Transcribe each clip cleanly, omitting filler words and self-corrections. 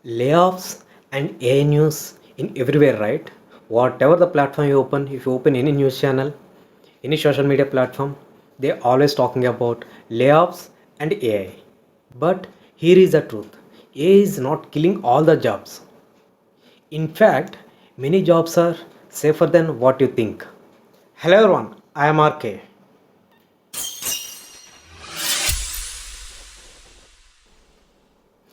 Layoffs and AI news in everywhere, right? Whatever the platform you open, if you open any news channel, any social media platform, they're always talking about layoffs and AI. But here is the truth: AI is not killing all the jobs. In fact, many jobs are safer than what you think. Hello everyone, I am RK.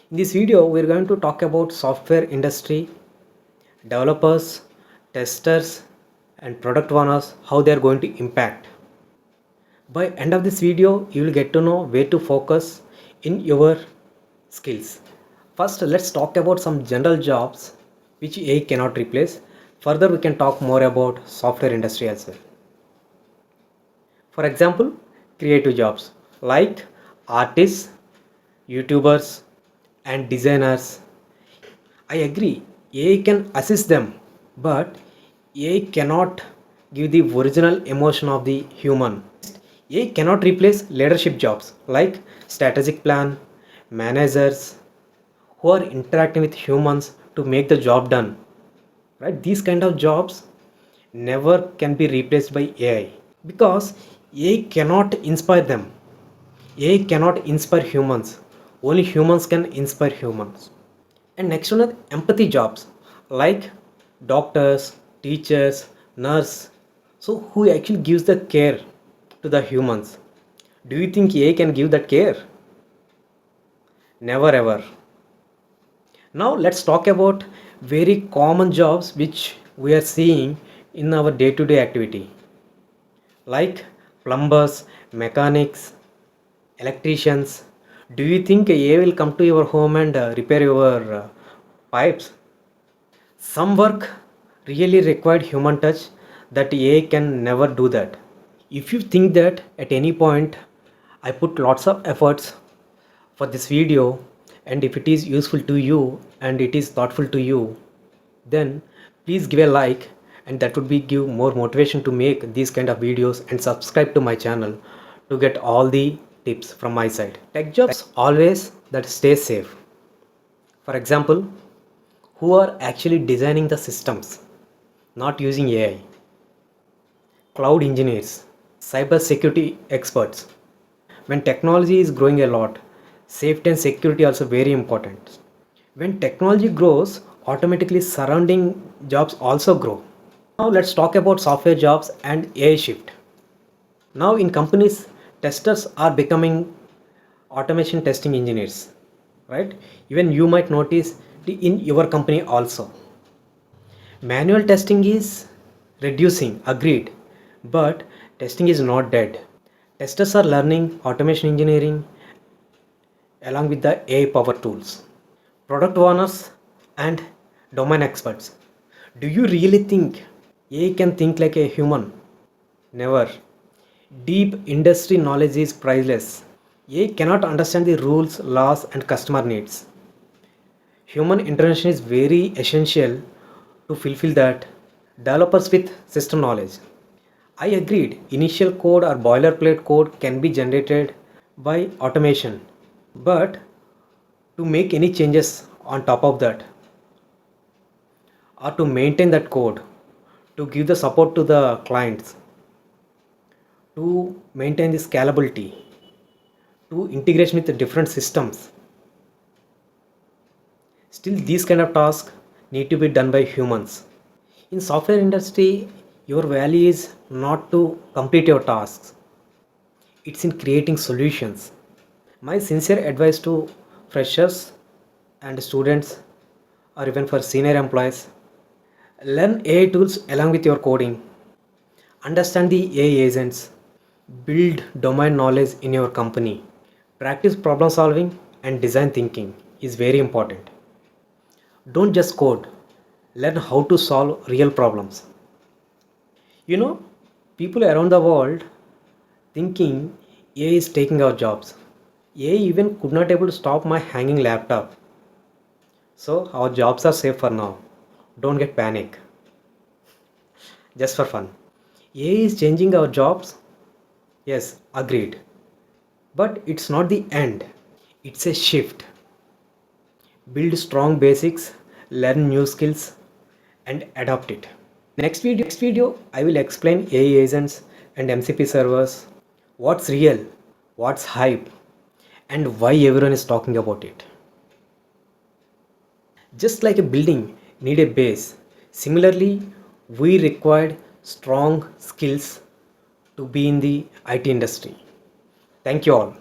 In this video, we're going to talk about software industry, developers, testers, and product owners, how they are going to impact. By end of this video, you will get to know where to focus in your skills. First, let's talk about some general jobs which AI cannot replace. Further, we can talk more about software industry as well. For example, creative jobs like artists, YouTubers, and designers. I agree, AI can assist them, but AI cannot give the original emotion of the human. AI cannot replace leadership jobs like strategic plan, managers who are interacting with humans to make the job done. Right? These kind of jobs never can be replaced by AI because AI cannot inspire them. AI cannot inspire humans. Only humans can inspire humans. And next one are empathy jobs like doctors, teachers, nurse. So who actually gives the care to the humans? Do you think AI can give that care? Never ever. Now let's talk about very common jobs which we are seeing in our day-to-day activity like plumbers, mechanics, electricians. Do you think AI will come to your home and repair your pipes? Some work really required human touch that AI can never do that. If you think that at any point I put lots of efforts for this video and if it is useful to you and it is thoughtful to you, then please give a like, and that would be give more motivation to make these kind of videos, and subscribe to my channel to get all the tips from my side. Tech jobs always that stay safe. For example, who are actually designing the systems, not using AI, cloud engineers, cybersecurity experts. When technology is growing a lot, safety and security also very important. When technology grows, automatically surrounding jobs also grow. Now let's talk about software jobs and AI shift. Now in companies, testers are becoming automation testing engineers, right? Even you might notice in your company also. Manual testing is reducing, agreed, but testing is not dead. Testers are learning automation engineering along with the AI power tools. Product owners and domain experts. Do you really think AI can think like a human? Never. Deep industry knowledge is priceless. AI cannot understand the rules, laws, and customer needs. Human intervention is very essential to fulfill that. Developers with system knowledge. I agreed, initial code or boilerplate code can be generated by automation, but to make any changes on top of that, or to maintain that code, to give the support to the clients, to maintain the scalability, to integration with the different systems, still these kind of tasks need to be done by humans. In software industry, your value is not to complete your tasks, it's in creating solutions. My sincere advice to freshers and students, or even for senior employees: learn AI tools along with your coding, understand the AI agents, build domain knowledge in your company, practice problem solving and design thinking is very important. Don't just code, learn how to solve real problems. You know, people around the world thinking AI is taking our jobs. AI even could not able to stop my hanging laptop. So our jobs are safe for now. Don't get panic. Just for fun. AI is changing our jobs. Yes, agreed. But it's not the end. It's a shift. build strong basics, learn new skills, and adopt it. Next video, I will explain AI agents and MCP servers, what's real, what's hype, and why everyone is talking about it. Just like a building need a base, similarly, we required strong skills to be in the IT industry. Thank you all.